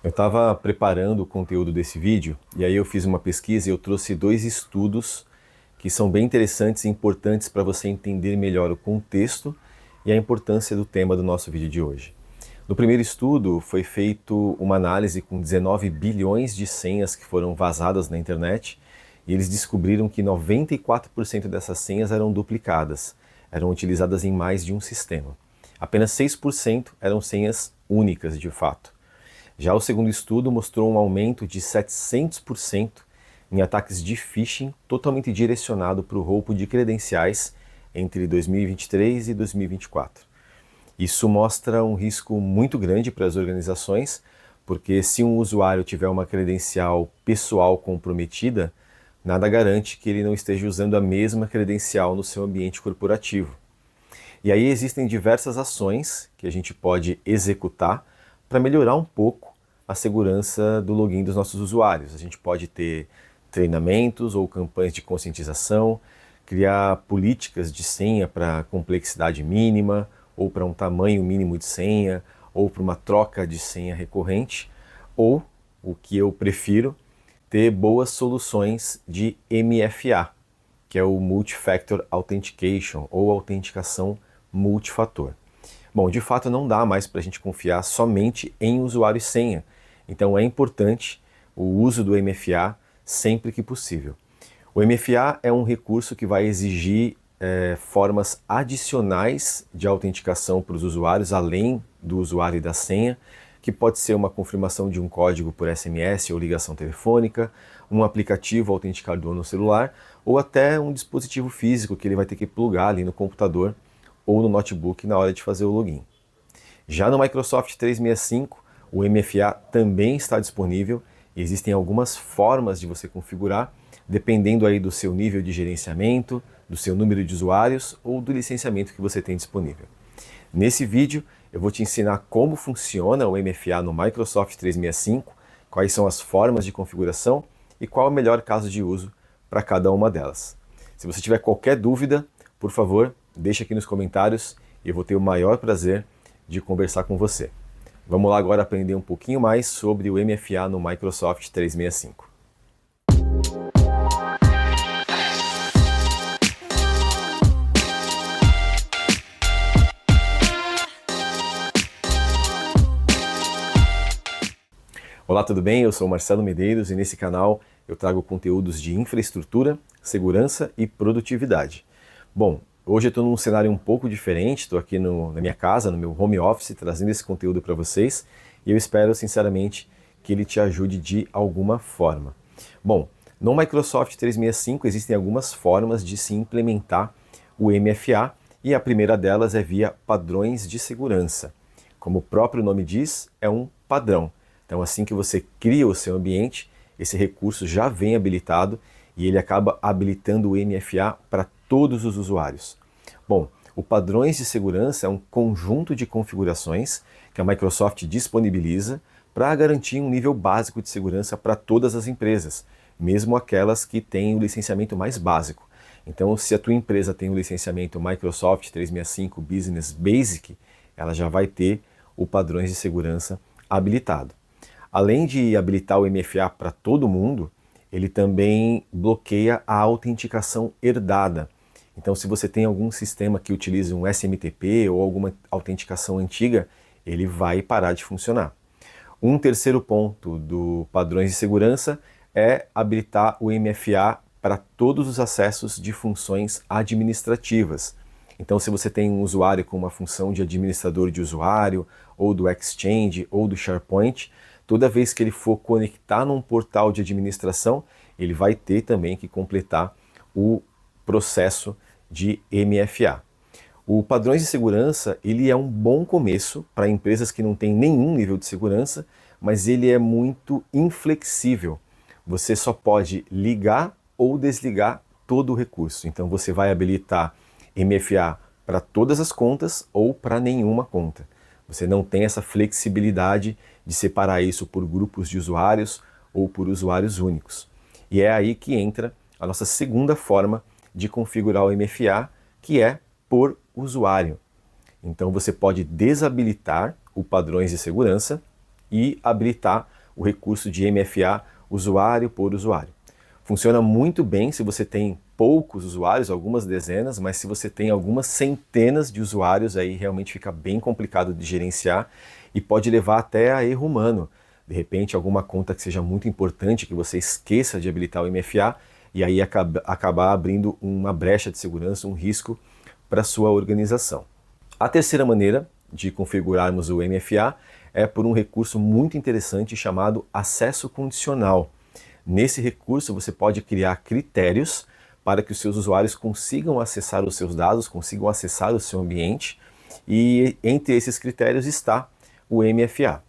Eu estava preparando o conteúdo desse vídeo e aí eu fiz uma pesquisa e eu trouxe dois estudos que são bem interessantes e importantes para você entender melhor o contexto e a importância do tema do nosso vídeo de hoje. No primeiro estudo foi feito uma análise com 19 bilhões de senhas que foram vazadas na internet e eles descobriram que 94% dessas senhas eram duplicadas, eram utilizadas em mais de um sistema. Apenas 6% eram senhas únicas de fato. Já o segundo estudo mostrou um aumento de 700% em ataques de phishing totalmente direcionado para o roubo de credenciais entre 2023 e 2024. Isso mostra um risco muito grande para as organizações, porque se um usuário tiver uma credencial pessoal comprometida, nada garante que ele não esteja usando a mesma credencial no seu ambiente corporativo. E aí existem diversas ações que a gente pode executar para melhorar um pouco a segurança do login dos nossos usuários. A gente pode ter treinamentos ou campanhas de conscientização, criar políticas de senha para complexidade mínima, ou para um tamanho mínimo de senha, ou para uma troca de senha recorrente, ou, o que eu prefiro, ter boas soluções de MFA, que é o Multi-Factor Authentication, ou autenticação multifator. Bom, de fato não dá mais para a gente confiar somente em usuário e senha, então é importante o uso do MFA sempre que possível. O MFA é um recurso que vai exigir formas adicionais de autenticação para os usuários, além do usuário e da senha, que pode ser uma confirmação de um código por SMS ou ligação telefônica, um aplicativo autenticador no celular, ou até um dispositivo físico que ele vai ter que plugar ali no computador ou no notebook na hora de fazer o login. Já no Microsoft 365, o MFA também está disponível e existem algumas formas de você configurar, dependendo aí do seu nível de gerenciamento, do seu número de usuários ou do licenciamento que você tem disponível. Nesse vídeo eu vou te ensinar como funciona o MFA no Microsoft 365, quais são as formas de configuração e qual é o melhor caso de uso para cada uma delas. Se você tiver qualquer dúvida, por favor, deixa aqui nos comentários e eu vou ter o maior prazer de conversar com você. Vamos lá agora aprender um pouquinho mais sobre o MFA no Microsoft 365. Olá, tudo bem? Eu sou Marcelo Medeiros e nesse canal eu trago conteúdos de infraestrutura, segurança e produtividade. Bom, hoje eu estou num cenário um pouco diferente, estou aqui na minha casa, no meu home office, trazendo esse conteúdo para vocês e eu espero sinceramente que ele te ajude de alguma forma. Bom, no Microsoft 365 existem algumas formas de se implementar o MFA e a primeira delas é via padrões de segurança. Como o próprio nome diz, é um padrão. Então assim que você cria o seu ambiente, esse recurso já vem habilitado e ele acaba habilitando o MFA para todos os usuários. Bom, o padrões de segurança é um conjunto de configurações que a Microsoft disponibiliza para garantir um nível básico de segurança para todas as empresas, mesmo aquelas que têm o licenciamento mais básico. Então, se a tua empresa tem o licenciamento Microsoft 365 Business Basic, ela já vai ter o padrões de segurança habilitado. Além de habilitar o MFA para todo mundo, ele também bloqueia a autenticação herdada. Então, se você tem algum sistema que utilize um SMTP ou alguma autenticação antiga, ele vai parar de funcionar. Um terceiro ponto do padrões de segurança é habilitar o MFA para todos os acessos de funções administrativas. Então, se você tem um usuário com uma função de administrador de usuário, ou do Exchange, ou do SharePoint, toda vez que ele for conectar num portal de administração, ele vai ter também que completar o processo de MFA. O padrões de segurança, ele é um bom começo para empresas que não têm nenhum nível de segurança, mas ele é muito inflexível. Você só pode ligar ou desligar todo o recurso. Então você vai habilitar MFA para todas as contas ou para nenhuma conta. Você não tem essa flexibilidade de separar isso por grupos de usuários ou por usuários únicos. E é aí que entra a nossa segunda forma de configurar o MFA, que é por usuário. Então você pode desabilitar o padrões de segurança e habilitar o recurso de MFA usuário por usuário. Funciona muito bem se você tem poucos usuários, algumas dezenas, mas se você tem algumas centenas de usuários, aí realmente fica bem complicado de gerenciar e pode levar até a erro humano. De repente, alguma conta que seja muito importante, que você esqueça de habilitar o MFA e aí acabar abrindo uma brecha de segurança, um risco para a sua organização. A terceira maneira de configurarmos o MFA é por um recurso muito interessante chamado acesso condicional. Nesse recurso você pode criar critérios para que os seus usuários consigam acessar os seus dados, consigam acessar o seu ambiente, e entre esses critérios está o MFA.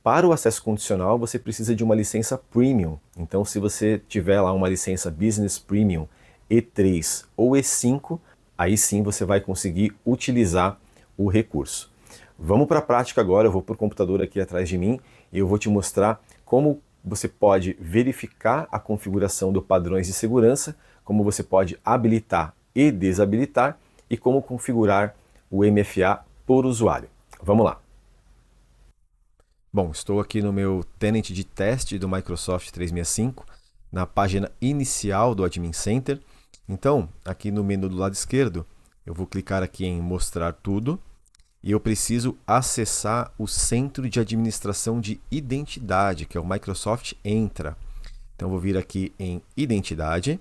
Para o acesso condicional você precisa de uma licença Premium, então se você tiver lá uma licença Business Premium E3 ou E5, aí sim você vai conseguir utilizar o recurso. Vamos para a prática agora, eu vou para o computador aqui atrás de mim e eu vou te mostrar como você pode verificar a configuração do padrões de segurança, como você pode habilitar e desabilitar e como configurar o MFA por usuário. Vamos lá. Bom, estou aqui no meu tenant de teste do Microsoft 365, na página inicial do Admin Center. Então, aqui no menu do lado esquerdo, eu vou clicar aqui em mostrar tudo e eu preciso acessar o centro de administração de identidade, que é o Microsoft Entra. Então, eu vou vir aqui em identidade.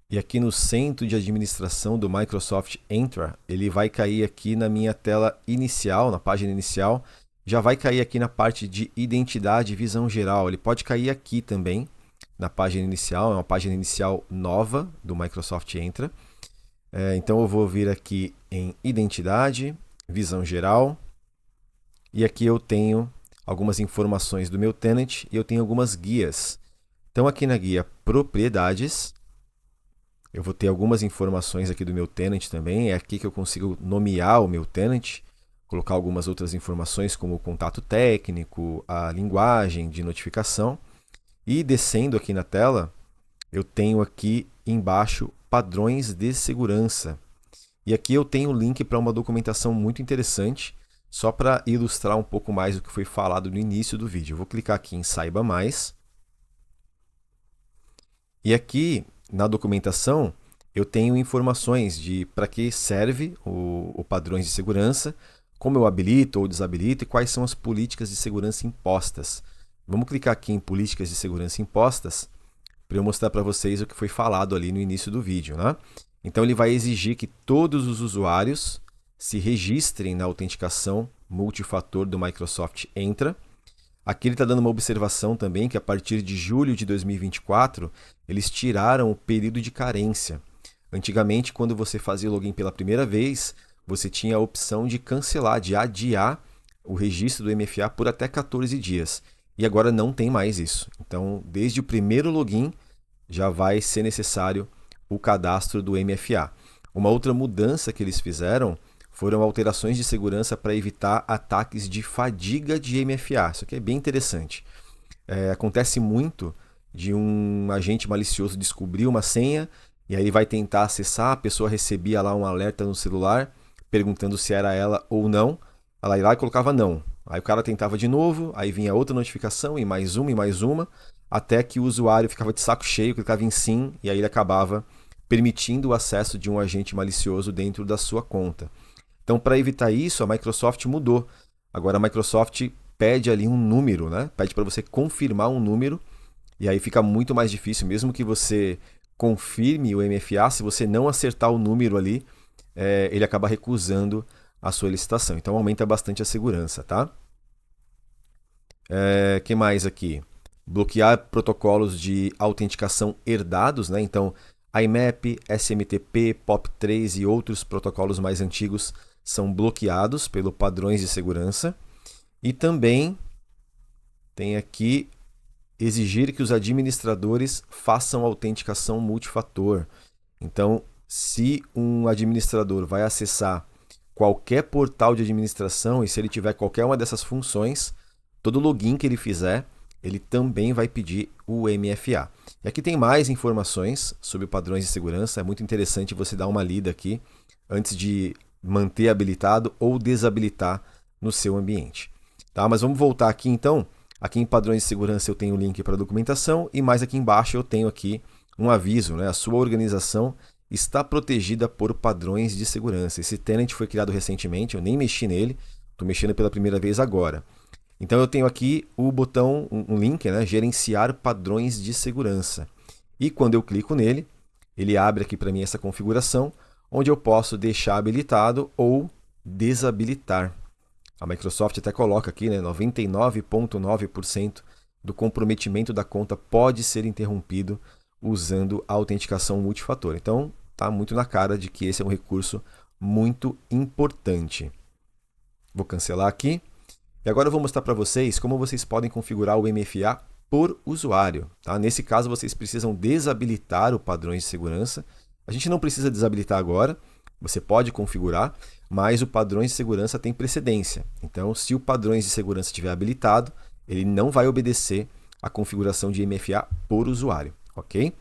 E aqui no centro de administração do Microsoft Entra, ele vai cair aqui na minha tela inicial, na página inicial. Já vai cair aqui na parte de identidade e visão geral. Ele pode cair aqui também, na página inicial. É uma página inicial nova do Microsoft Entra. Então eu vou vir aqui em identidade, visão geral. E aqui eu tenho algumas informações do meu tenant e eu tenho algumas guias. Então aqui na guia propriedades, eu vou ter algumas informações aqui do meu tenant também. É aqui que eu consigo nomear o meu tenant, colocar algumas outras informações como o contato técnico, a linguagem de notificação. E descendo aqui na tela, eu tenho aqui embaixo padrões de segurança. E aqui eu tenho o link para uma documentação muito interessante, só para ilustrar um pouco mais o que foi falado no início do vídeo. Eu vou clicar aqui em Saiba Mais. E aqui na documentação eu tenho informações de para que serve o padrões de segurança, como eu habilito ou desabilito e quais são as políticas de segurança impostas. Vamos clicar aqui em políticas de segurança impostas para eu mostrar para vocês o que foi falado ali no início do vídeo, né? Então ele vai exigir que todos os usuários se registrem na autenticação multifator do Microsoft Entra. Aqui ele está dando uma observação também que a partir de julho de 2024 eles tiraram o período de carência. Antigamente, quando você fazia o login pela primeira vez, você tinha a opção de cancelar, de adiar o registro do MFA por até 14 dias. E agora não tem mais isso. Então, desde o primeiro login, já vai ser necessário o cadastro do MFA. Uma outra mudança que eles fizeram foram alterações de segurança para evitar ataques de fadiga de MFA. Isso aqui é bem interessante. Acontece muito de um agente malicioso descobrir uma senha e aí ele vai tentar acessar, a pessoa recebia lá um alerta no celular perguntando se era ela ou não. Ela ia lá e colocava não. Aí o cara tentava de novo, aí vinha outra notificação e mais uma, até que o usuário ficava de saco cheio, clicava em sim e aí ele acabava permitindo o acesso de um agente malicioso dentro da sua conta. Então, para evitar isso, a Microsoft mudou. Agora a Microsoft pede ali um número, né? Pede para você confirmar um número e aí fica muito mais difícil, mesmo que você confirme o MFA, se você não acertar o número ali, ele acaba recusando a sua licitação. Então aumenta bastante a segurança, tá? Que mais aqui? Bloquear protocolos de autenticação herdados, né? Então IMAP, SMTP, POP3 e outros protocolos mais antigos são bloqueados pelo padrões de segurança. E também tem aqui exigir que os administradores façam autenticação multifator. Então, se um administrador vai acessar qualquer portal de administração e se ele tiver qualquer uma dessas funções, todo login que ele fizer, ele também vai pedir o MFA. E aqui tem mais informações sobre padrões de segurança. É muito interessante você dar uma lida aqui antes de manter habilitado ou desabilitar no seu ambiente. Tá? Mas vamos voltar aqui então. Aqui em padrões de segurança eu tenho o link para a documentação e mais aqui embaixo eu tenho aqui um aviso, né? A sua organização está protegida por padrões de segurança. Esse tenant foi criado recentemente, eu nem mexi nele, estou mexendo pela primeira vez agora. Então eu tenho aqui o botão, um link, né? Gerenciar padrões de segurança. E quando eu clico nele, ele abre aqui para mim essa configuração, onde eu posso deixar habilitado ou desabilitar. A Microsoft até coloca aqui, né, 99,9% do comprometimento da conta pode ser interrompido usando a autenticação multifator. Então, está muito na cara de que esse é um recurso muito importante. Vou cancelar aqui. E agora eu vou mostrar para vocês como vocês podem configurar o MFA por usuário. Tá? Nesse caso, vocês precisam desabilitar o padrões de segurança. A gente não precisa desabilitar agora, você pode configurar, mas o padrões de segurança tem precedência. Então, se o padrões de segurança estiver habilitado, ele não vai obedecer à configuração de MFA por usuário, ok?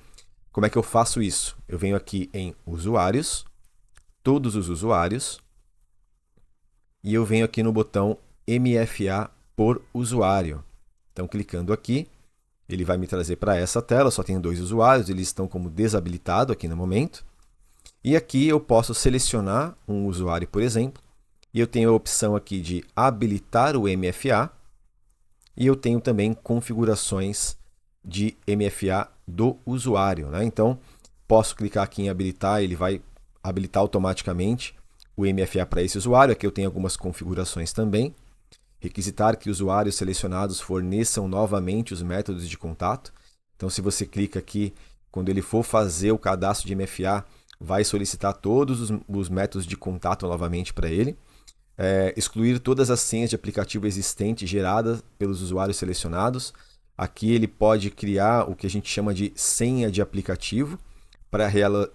Como é que eu faço isso? Eu venho aqui em usuários, todos os usuários, e eu venho aqui no botão MFA por usuário. Então, clicando aqui, ele vai me trazer para essa tela, só tenho 2 usuários, eles estão como desabilitado aqui no momento. E aqui eu posso selecionar um usuário, por exemplo, e eu tenho a opção aqui de habilitar o MFA, e eu tenho também configurações de MFA do usuário, né? Então, posso clicar aqui em habilitar, ele vai habilitar automaticamente o MFA para esse usuário. Aqui eu tenho algumas configurações também. Requisitar que usuários selecionados forneçam novamente os métodos de contato. Então, se você clica aqui, quando ele for fazer o cadastro de MFA, vai solicitar todos os métodos de contato novamente para ele. Excluir todas as senhas de aplicativo existentes geradas pelos usuários selecionados. Aqui ele pode criar o que a gente chama de senha de aplicativo para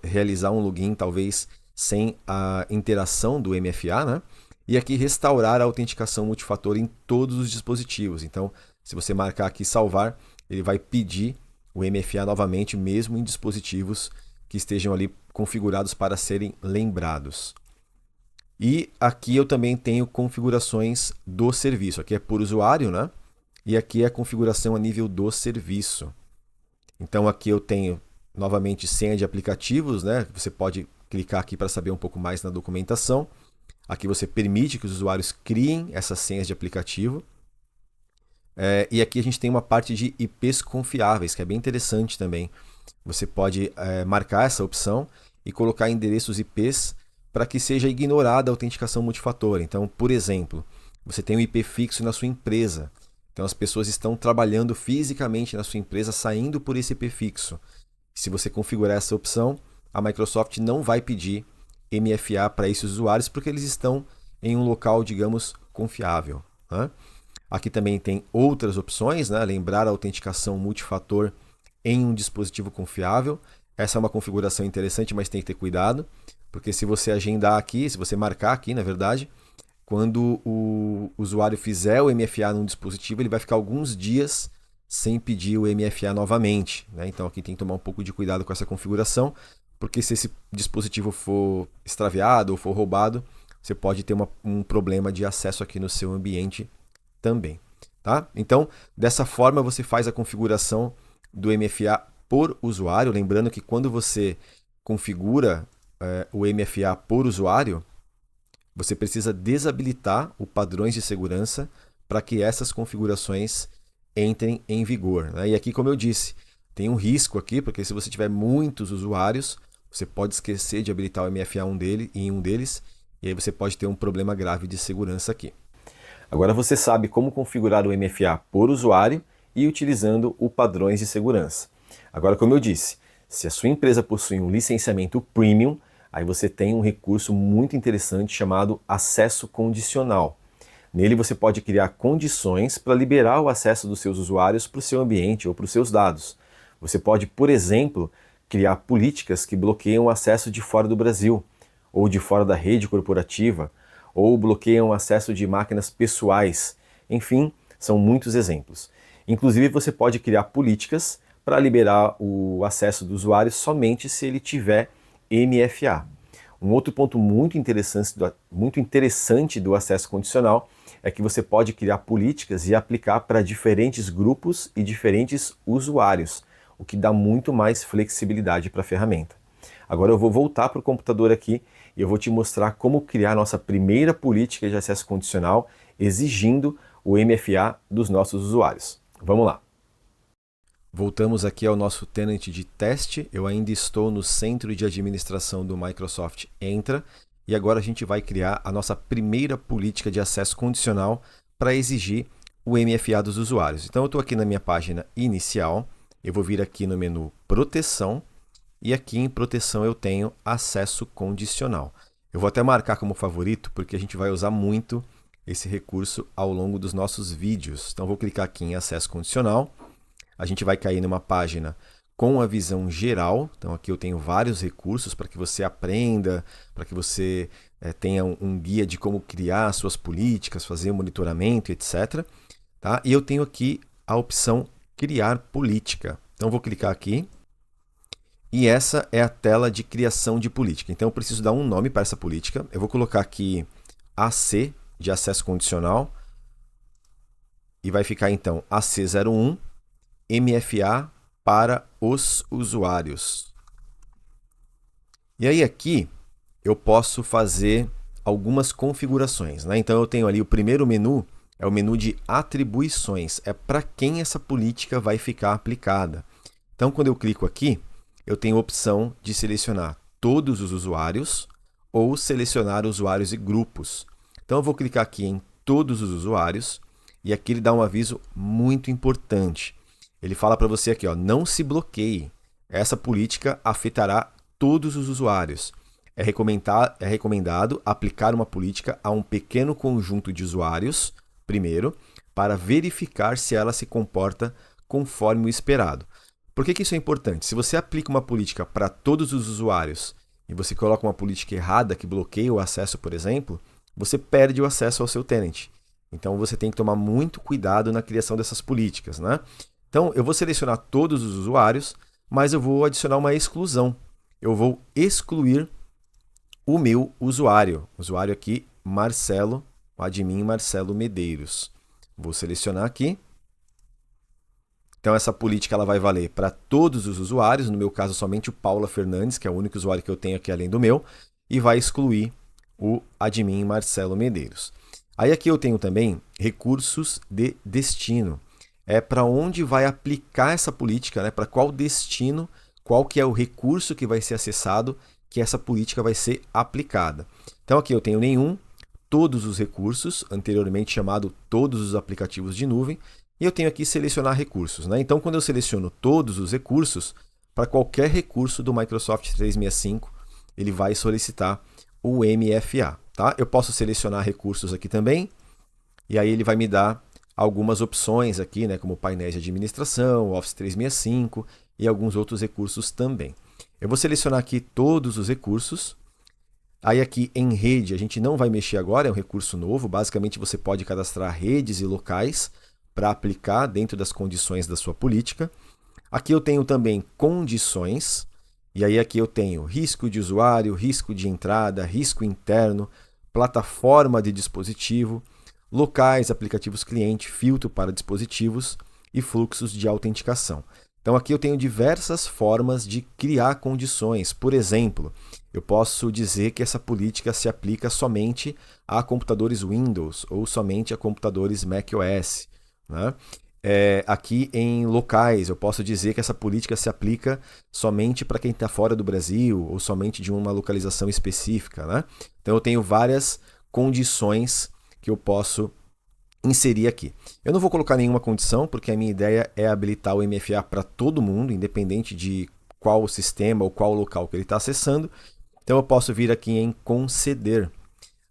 realizar um login, talvez sem a interação do MFA, né? E aqui restaurar a autenticação multifator em todos os dispositivos. Então, se você marcar aqui salvar, ele vai pedir o MFA novamente, mesmo em dispositivos que estejam ali configurados para serem lembrados. E aqui eu também tenho configurações do serviço. Aqui é por usuário, né? E aqui é a configuração a nível do serviço. Então aqui eu tenho novamente senha de aplicativos, né? Você pode clicar aqui para saber um pouco mais na documentação. Aqui você permite que os usuários criem essas senhas de aplicativo. E aqui a gente tem uma parte de IPs confiáveis, que é bem interessante também. Você pode marcar essa opção e colocar endereços IPs para que seja ignorada a autenticação multifator. Então, por exemplo, você tem um IP fixo na sua empresa. Então, as pessoas estão trabalhando fisicamente na sua empresa, saindo por esse IP fixo. Se você configurar essa opção, a Microsoft não vai pedir MFA para esses usuários, porque eles estão em um local, digamos, confiável, né? Aqui também tem outras opções, né? Lembrar a autenticação multifator em um dispositivo confiável. Essa é uma configuração interessante, mas tem que ter cuidado, porque se você agendar aqui, se você marcar aqui, na verdade, quando o usuário fizer o MFA num dispositivo, ele vai ficar alguns dias sem pedir o MFA novamente, né? Então aqui tem que tomar um pouco de cuidado com essa configuração, porque se esse dispositivo for extraviado ou for roubado, você pode ter um problema de acesso aqui no seu ambiente também, tá? Então, dessa forma você faz a configuração do MFA por usuário. Lembrando que quando você configura o MFA por usuário, você precisa desabilitar o padrões de segurança para que essas configurações entrem em vigor, né? E aqui, como eu disse, tem um risco aqui, porque se você tiver muitos usuários, você pode esquecer de habilitar o MFA em um deles, e aí você pode ter um problema grave de segurança aqui. Agora você sabe como configurar o MFA por usuário e utilizando o padrões de segurança. Agora, como eu disse, se a sua empresa possui um licenciamento premium, aí você tem um recurso muito interessante chamado acesso condicional. Nele você pode criar condições para liberar o acesso dos seus usuários para o seu ambiente ou para os seus dados. Você pode, por exemplo, criar políticas que bloqueiam o acesso de fora do Brasil, ou de fora da rede corporativa, ou bloqueiam o acesso de máquinas pessoais. Enfim, são muitos exemplos. Inclusive, você pode criar políticas para liberar o acesso do usuário somente se ele tiver MFA. Um outro ponto muito interessante do acesso condicional é que você pode criar políticas e aplicar para diferentes grupos e diferentes usuários, o que dá muito mais flexibilidade para a ferramenta. Agora eu vou voltar para o computador aqui e eu vou te mostrar como criar a nossa primeira política de acesso condicional exigindo o MFA dos nossos usuários. Vamos lá. Voltamos aqui ao nosso tenant de teste. Eu ainda estou no centro de administração do Microsoft Entra e agora a gente vai criar a nossa primeira política de acesso condicional para exigir o MFA dos usuários. Então eu estou aqui na minha página inicial, eu vou vir aqui no menu Proteção e aqui em Proteção eu tenho Acesso Condicional. Eu vou até marcar como favorito porque a gente vai usar muito esse recurso ao longo dos nossos vídeos. Então vou clicar aqui em Acesso Condicional. A gente vai cair numa página com a visão geral. Então aqui eu tenho vários recursos para que você aprenda, para que você tenha um guia de como criar suas políticas, fazer monitoramento, etc. Tá? E eu tenho aqui a opção Criar Política. Então vou clicar aqui e essa é a tela de criação de política. Então eu preciso dar um nome para essa política. Eu vou colocar aqui AC de acesso condicional e vai ficar então AC01 MFA para os usuários. E aí aqui eu posso fazer algumas configurações, né? Então eu tenho ali o primeiro menu, é o menu de atribuições, é para quem essa política vai ficar aplicada. Então quando eu clico aqui, eu tenho a opção de selecionar todos os usuários ou selecionar usuários e grupos. Então eu vou clicar aqui em todos os usuários e aqui ele dá um aviso muito importante. Ele fala para você aqui, ó, não se bloqueie. Essa política afetará todos os usuários. É recomendado aplicar uma política a um pequeno conjunto de usuários, primeiro, para verificar se ela se comporta conforme o esperado. Por que isso é importante? Se você aplica uma política para todos os usuários e você coloca uma política errada que bloqueia o acesso, por exemplo, você perde o acesso ao seu tenant. Então você tem que tomar muito cuidado na criação dessas políticas, né? Então eu vou selecionar todos os usuários, mas eu vou adicionar uma exclusão. Eu vou excluir o meu usuário. Usuário aqui, Marcelo, o admin Marcelo Medeiros. Vou selecionar aqui. Então essa política ela vai valer para todos os usuários, no meu caso somente o Paula Fernandes, que é o único usuário que eu tenho aqui além do meu, e vai excluir o admin Marcelo Medeiros. Aí aqui eu tenho também recursos de destino. É para onde vai aplicar essa política, né? Para qual destino, qual que é o recurso que vai ser acessado, que essa política vai ser aplicada. Então aqui eu tenho nenhum, todos os recursos, anteriormente chamado todos os aplicativos de nuvem, e eu tenho aqui selecionar recursos, né? Então quando eu seleciono todos os recursos, para qualquer recurso do Microsoft 365, ele vai solicitar o MFA. Tá? Eu posso selecionar recursos aqui também, e aí ele vai me dar algumas opções aqui, né, como painéis de administração, Office 365 e alguns outros recursos também. Eu vou selecionar aqui todos os recursos. Aí aqui em rede, a gente não vai mexer agora, é um recurso novo. Basicamente você pode cadastrar redes e locais para aplicar dentro das condições da sua política. Aqui eu tenho também condições. E aí aqui eu tenho risco de usuário, risco de entrada, risco interno, plataforma de dispositivo, locais, aplicativos cliente, filtro para dispositivos e fluxos de autenticação. Então aqui eu tenho diversas formas de criar condições. Por exemplo, eu posso dizer que essa política se aplica somente a computadores Windows ou somente a computadores macOS, né? Aqui em locais, eu posso dizer que essa política se aplica somente para quem está fora do Brasil ou somente de uma localização específica, né? Então eu tenho várias condições que eu posso inserir aqui. Eu não vou colocar nenhuma condição, porque a minha ideia é habilitar o MFA para todo mundo, independente de qual sistema ou qual local que ele está acessando. Então eu posso vir aqui em conceder.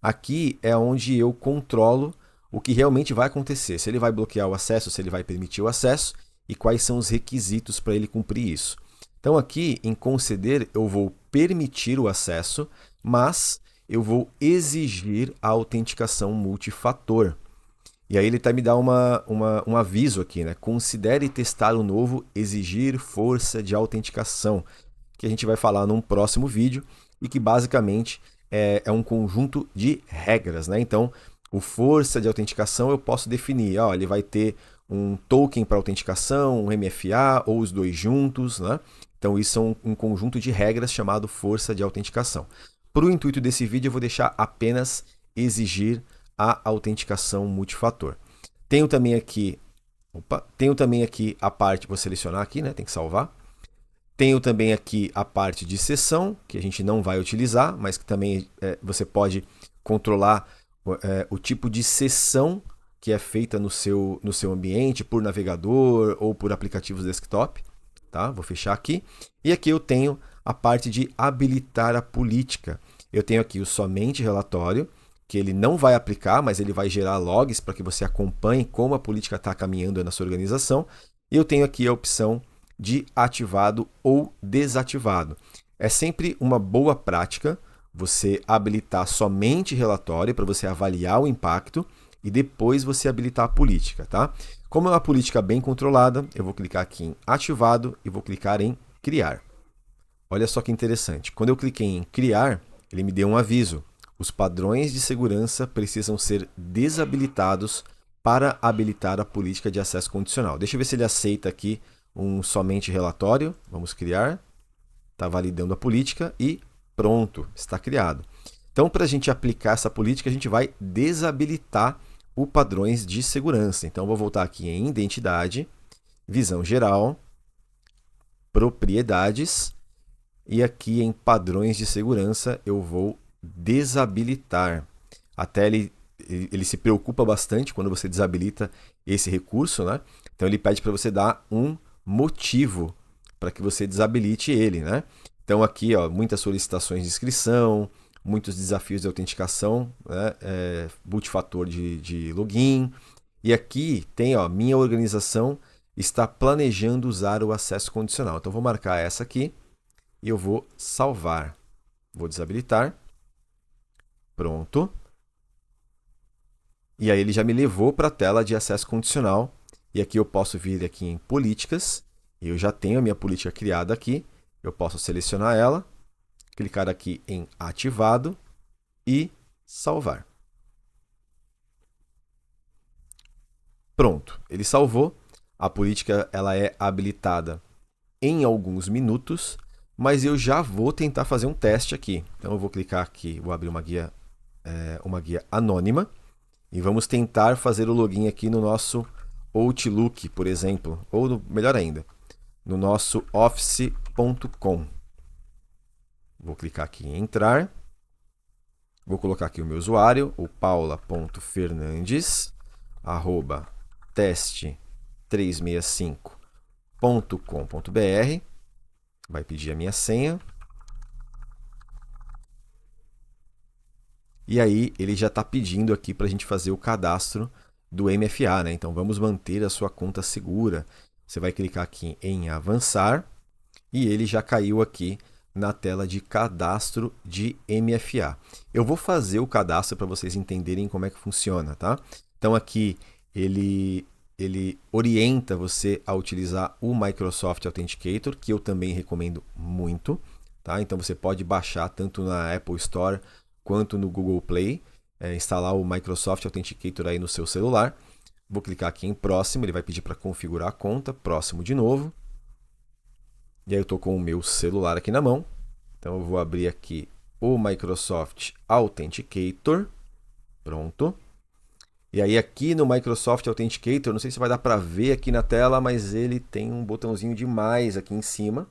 Aqui é onde eu controlo o que realmente vai acontecer, se ele vai bloquear o acesso, se ele vai permitir o acesso e quais são os requisitos para ele cumprir isso. Então aqui em conceder eu vou permitir o acesso, mas eu vou exigir a autenticação multifator. E aí ele me dá um aviso aqui, né? Considere testar o novo exigir força de autenticação, que a gente vai falar num próximo vídeo e que basicamente é um conjunto de regras, né? Então, O força de autenticação eu posso definir, ó, ele vai ter um token para autenticação, um MFA ou os dois juntos, né? Então isso é um conjunto de regras chamado força de autenticação. Para o intuito desse vídeo eu vou deixar apenas exigir a autenticação multifator. Tenho também aqui a parte, vou selecionar aqui, né? Tem que salvar. Tenho também aqui a parte de sessão, que a gente não vai utilizar, mas que também você pode controlar o tipo de sessão que é feita no seu ambiente, por navegador ou por aplicativos desktop. Tá? Vou fechar aqui. E aqui eu tenho a parte de habilitar a política. Eu tenho aqui o somente relatório, que ele não vai aplicar, mas ele vai gerar logs para que você acompanhe como a política está caminhando na sua organização. E eu tenho aqui a opção de ativado ou desativado. É sempre uma boa prática você habilitar somente relatório para você avaliar o impacto e depois você habilitar a política, tá? Como é uma política bem controlada, eu vou clicar aqui em ativado e vou clicar em criar. Olha só que interessante. Quando eu cliquei em criar, ele me deu um aviso. Os padrões de segurança precisam ser desabilitados para habilitar a política de acesso condicional. Deixa eu ver se ele aceita aqui um somente relatório. Vamos criar. Está validando a política e pronto, está criado. Então, para a gente aplicar essa política, a gente vai desabilitar o padrões de segurança. Então, vou voltar aqui em identidade, visão geral, propriedades e aqui em padrões de segurança eu vou desabilitar. Até ele se preocupa bastante quando você desabilita esse recurso, né? Então ele pede para você dar um motivo para que você desabilite ele, né? Então aqui, ó, muitas solicitações de inscrição, muitos desafios de autenticação, né? Multifator de login. E aqui tem, ó, minha organização está planejando usar o acesso condicional. Então vou marcar essa aqui e eu vou salvar. Vou desabilitar. Pronto. E aí ele já me levou para a tela de acesso condicional. E aqui eu posso vir aqui em políticas. E eu já tenho a minha política criada aqui. Eu posso selecionar ela, clicar aqui em ativado e salvar. Pronto, ele salvou. A política ela é habilitada em alguns minutos, mas eu já vou tentar fazer um teste aqui. Então eu vou clicar aqui, vou abrir uma guia anônima e vamos tentar fazer o login aqui no nosso Outlook, por exemplo, ou melhor ainda, no nosso office.com. Vou clicar aqui em entrar. Vou colocar aqui o meu usuário, o paula.fernandes@teste365.com.br. Vai pedir a minha senha. E aí ele já está pedindo aqui para a gente fazer o cadastro do MFA, né? Então vamos manter a sua conta segura. Você vai clicar aqui em avançar e ele já caiu aqui na tela de cadastro de MFA. Eu vou fazer o cadastro para vocês entenderem como é que funciona, tá? Então aqui ele orienta você a utilizar o Microsoft Authenticator, que eu também recomendo muito, tá? Então você pode baixar tanto na Apple Store quanto no Google Play, instalar o Microsoft Authenticator aí no seu celular. Vou clicar aqui em próximo, ele vai pedir para configurar a conta, próximo de novo. E aí eu estou com o meu celular aqui na mão. Então eu vou abrir aqui o Microsoft Authenticator. Pronto. E aí aqui no Microsoft Authenticator, não sei se vai dar para ver aqui na tela, mas ele tem um botãozinho de mais aqui em cima,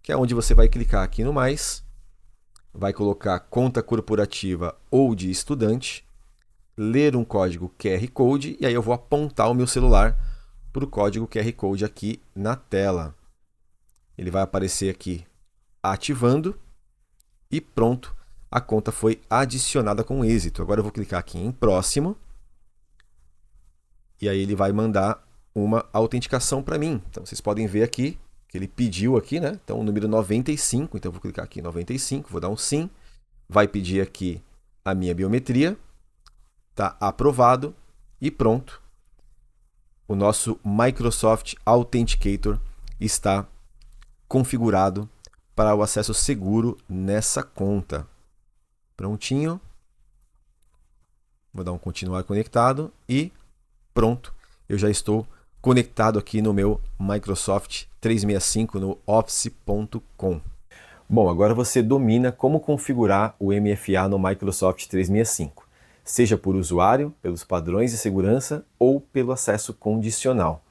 que é onde você vai clicar aqui no mais, vai colocar conta corporativa ou de estudante, ler um código QR Code, e aí eu vou apontar o meu celular para o código QR Code aqui na tela. Ele vai aparecer aqui ativando e pronto, a conta foi adicionada com êxito. Agora eu vou clicar aqui em próximo e aí ele vai mandar uma autenticação para mim. Então vocês podem ver aqui que ele pediu aqui, né? Então o número 95, então eu vou clicar aqui em 95, vou dar um sim, vai pedir aqui a minha biometria, tá aprovado e pronto. O nosso Microsoft Authenticator está configurado para o acesso seguro nessa conta. Prontinho. Vou dar um continuar conectado e pronto, eu já estou conectado aqui no meu Microsoft 365 no office.com. Bom, agora você domina como configurar o MFA no Microsoft 365, seja por usuário, pelos padrões de segurança ou pelo acesso condicional.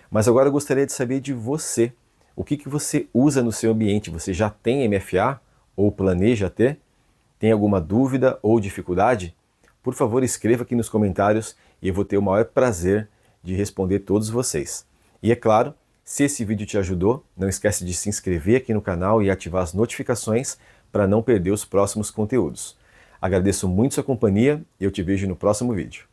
Mas agora eu gostaria de saber de você. O que você usa no seu ambiente? Você já tem MFA ou planeja ter? Tem alguma dúvida ou dificuldade? Por favor, escreva aqui nos comentários e eu vou ter o maior prazer de responder todos vocês. E é claro, se esse vídeo te ajudou, não esquece de se inscrever aqui no canal e ativar as notificações para não perder os próximos conteúdos. Agradeço muito sua companhia e eu te vejo no próximo vídeo.